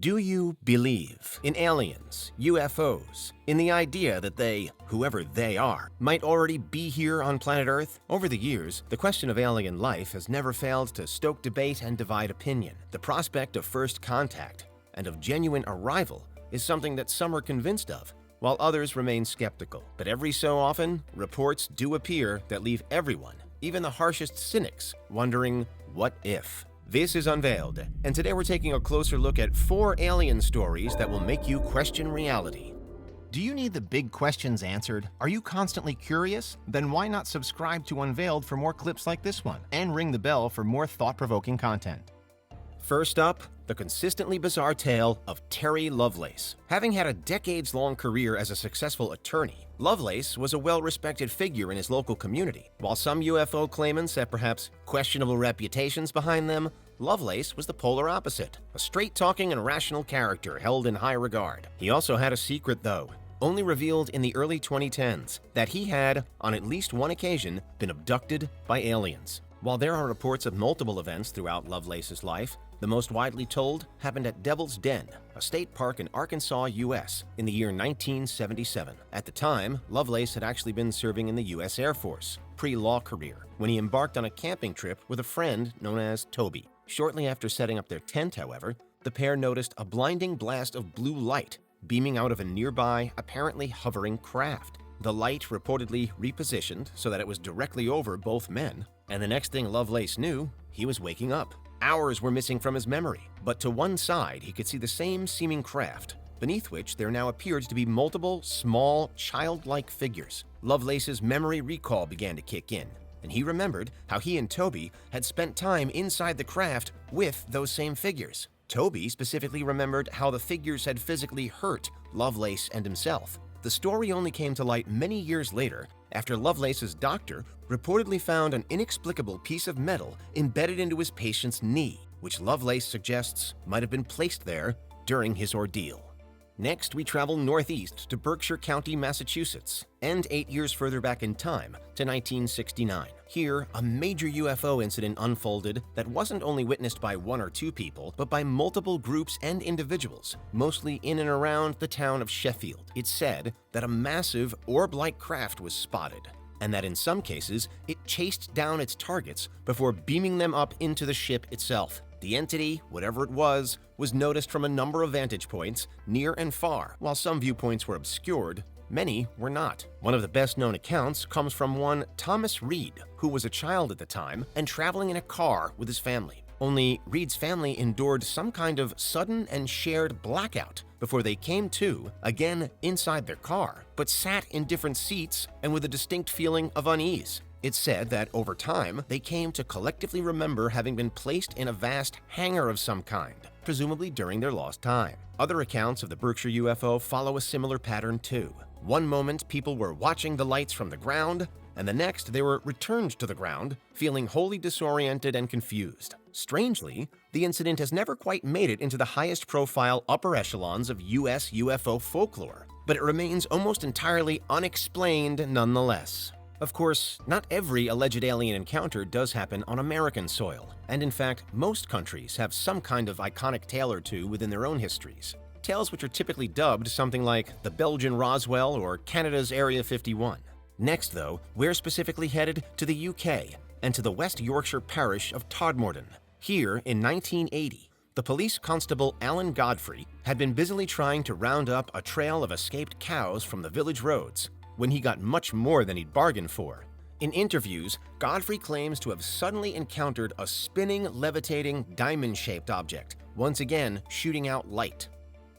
Do you believe in aliens, UFOs, in the idea that they, whoever they are, might already be here on planet Earth? Over the years, the question of alien life has never failed to stoke debate and divide opinion. The prospect of first contact and of genuine arrival is something that some are convinced of, while others remain skeptical. But every so often, reports do appear that leave everyone, even the harshest cynics, wondering, what if? This is Unveiled, and today we're taking a closer look at 4 alien stories that will make you question reality. Do you need the big questions answered? Are you constantly curious? Then why not subscribe to Unveiled for more clips like this one, and ring the bell for more thought-provoking content. First up, the consistently bizarre tale of Terry Lovelace. Having had a decades-long career as a successful attorney, Lovelace was a well-respected figure in his local community. While some UFO claimants have perhaps questionable reputations behind them, Lovelace was the polar opposite, a straight-talking and rational character held in high regard. He also had a secret, though, only revealed in the early 2010s, that he had, on at least one occasion, been abducted by aliens. While there are reports of multiple events throughout Lovelace's life, the most widely told happened at Devil's Den, a state park in Arkansas, U.S., in the year 1977. At the time, Lovelace had actually been serving in the U.S. Air Force, pre-law career, when he embarked on a camping trip with a friend known as Toby. Shortly after setting up their tent, however, the pair noticed a blinding blast of blue light beaming out of a nearby, apparently hovering craft. The light reportedly repositioned so that it was directly over both men, and the next thing Lovelace knew, he was waking up. Hours were missing from his memory, but to one side he could see the same seeming craft, beneath which there now appeared to be multiple, small, childlike figures. Lovelace's memory recall began to kick in, and he remembered how he and Toby had spent time inside the craft with those same figures. Toby specifically remembered how the figures had physically hurt Lovelace and himself. The story only came to light many years later after Lovelace's doctor reportedly found an inexplicable piece of metal embedded into his patient's knee, which Lovelace suggests might have been placed there during his ordeal. Next, we travel northeast to Berkshire County, Massachusetts, and 8 years further back in time to 1969. Here, a major UFO incident unfolded that wasn't only witnessed by 1 or 2 people, but by multiple groups and individuals, mostly in and around the town of Sheffield. It's said that a massive orb-like craft was spotted, and that in some cases, it chased down its targets before beaming them up into the ship itself. The entity, whatever it was noticed from a number of vantage points, near and far. While some viewpoints were obscured, many were not. One of the best-known accounts comes from one Thomas Reed, who was a child at the time and traveling in a car with his family. Only Reed's family endured some kind of sudden and shared blackout before they came to, again inside their car, but sat in different seats and with a distinct feeling of unease. It's said that over time, they came to collectively remember having been placed in a vast hangar of some kind, presumably during their lost time. Other accounts of the Berkshire UFO follow a similar pattern too. One moment, people were watching the lights from the ground, and the next, they were returned to the ground, feeling wholly disoriented and confused. Strangely, the incident has never quite made it into the highest-profile upper echelons of U.S. UFO folklore, but it remains almost entirely unexplained nonetheless. Of course, not every alleged alien encounter does happen on American soil, and in fact, most countries have some kind of iconic tale or two within their own histories. Tales which are typically dubbed something like the Belgian Roswell or Canada's Area 51. Next, though, we're specifically headed to the UK and to the West Yorkshire parish of Todmorden. Here, in 1980, the police constable Alan Godfrey had been busily trying to round up a trail of escaped cows from the village roads when he got much more than he'd bargained for. In interviews, Godfrey claims to have suddenly encountered a spinning, levitating, diamond-shaped object, once again shooting out light.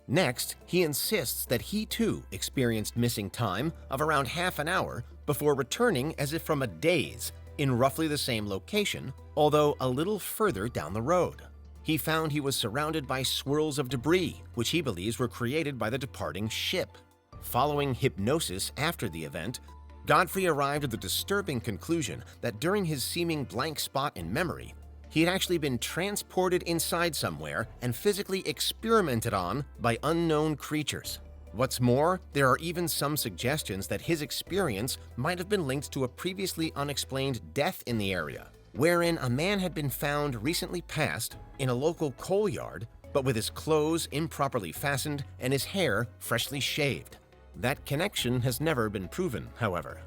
Next, he insists that he too experienced missing time of around half an hour before returning as if from a daze in roughly the same location, although a little further down the road. He found he was surrounded by swirls of debris, which he believes were created by the departing ship. Following hypnosis after the event, Godfrey arrived at the disturbing conclusion that during his seeming blank spot in memory, he had actually been transported inside somewhere and physically experimented on by unknown creatures. What's more, there are even some suggestions that his experience might have been linked to a previously unexplained death in the area, wherein a man had been found recently passed in a local coal yard but with his clothes improperly fastened and his hair freshly shaved. That connection has never been proven, however.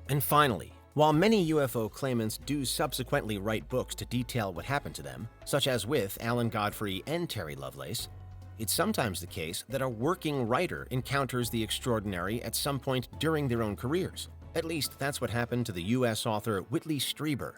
And finally, while many UFO claimants do subsequently write books to detail what happened to them, such as with Alan Godfrey and Terry Lovelace, it's sometimes the case that a working writer encounters the extraordinary at some point during their own careers. At least that's what happened to the U.S. author Whitley Strieber.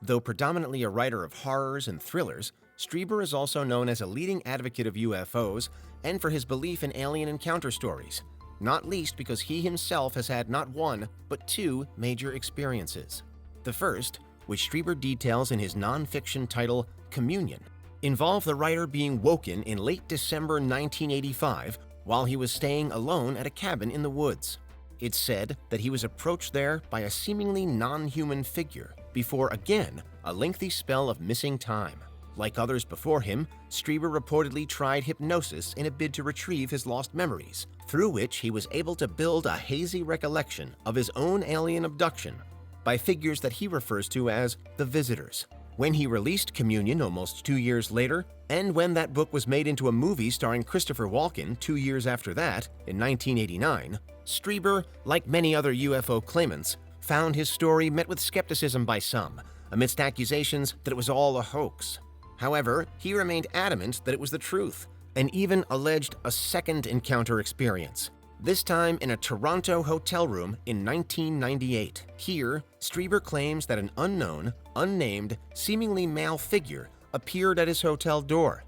Though predominantly a writer of horrors and thrillers, Strieber is also known as a leading advocate of UFOs and for his belief in alien encounter stories, not least because he himself has had not one, but two major experiences. The first, which Strieber details in his nonfiction title Communion, involved the writer being woken in late December 1985 while he was staying alone at a cabin in the woods. It's said that he was approached there by a seemingly non-human figure before, again, a lengthy spell of missing time. Like others before him, Strieber reportedly tried hypnosis in a bid to retrieve his lost memories, through which he was able to build a hazy recollection of his own alien abduction by figures that he refers to as the Visitors. When he released Communion almost 2 years later, and when that book was made into a movie starring Christopher Walken 2 years after that, in 1989, Strieber, like many other UFO claimants, found his story met with skepticism by some, amidst accusations that it was all a hoax. However, he remained adamant that it was the truth, and even alleged a second encounter experience, this time in a Toronto hotel room in 1998. Here, Strieber claims that an unknown, unnamed, seemingly male figure appeared at his hotel door,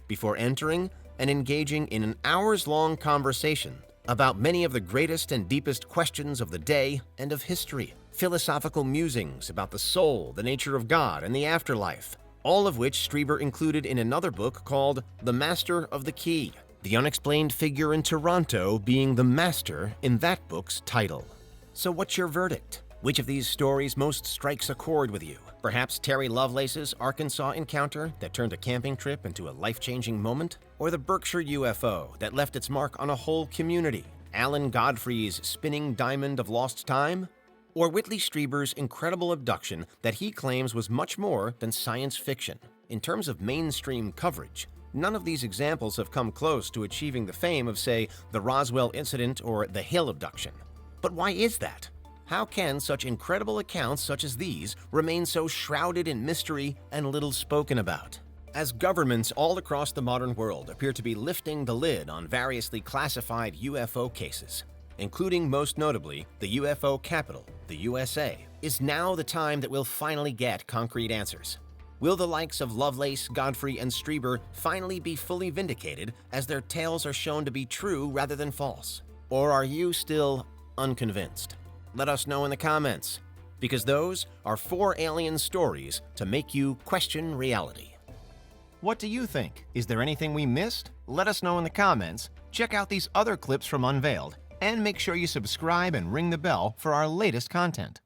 before entering and engaging in an hours-long conversation about many of the greatest and deepest questions of the day and of history, philosophical musings about the soul, the nature of God, and the afterlife, all of which Strieber included in another book called The Master of the Key, the unexplained figure in Toronto being the master in that book's title. So what's your verdict? Which of these stories most strikes a chord with you? Perhaps Terry Lovelace's Arkansas encounter that turned a camping trip into a life-changing moment? Or the Berkshire UFO that left its mark on a whole community? Alan Godfrey's spinning diamond of lost time? Or Whitley Strieber's incredible abduction that he claims was much more than science fiction? In terms of mainstream coverage, none of these examples have come close to achieving the fame of, say, the Roswell incident or the Hill abduction. But why is that? How can such incredible accounts such as these remain so shrouded in mystery and little spoken about? As governments all across the modern world appear to be lifting the lid on variously classified UFO cases, including most notably the UFO capital, the USA, is now the time that we'll finally get concrete answers. Will the likes of Lovelace, Godfrey, and Strieber finally be fully vindicated as their tales are shown to be true rather than false? Or are you still unconvinced? Let us know in the comments, because those are 4 alien stories to make you question reality. What do you think? Is there anything we missed? Let us know in the comments. Check out these other clips from Unveiled, and make sure you subscribe and ring the bell for our latest content.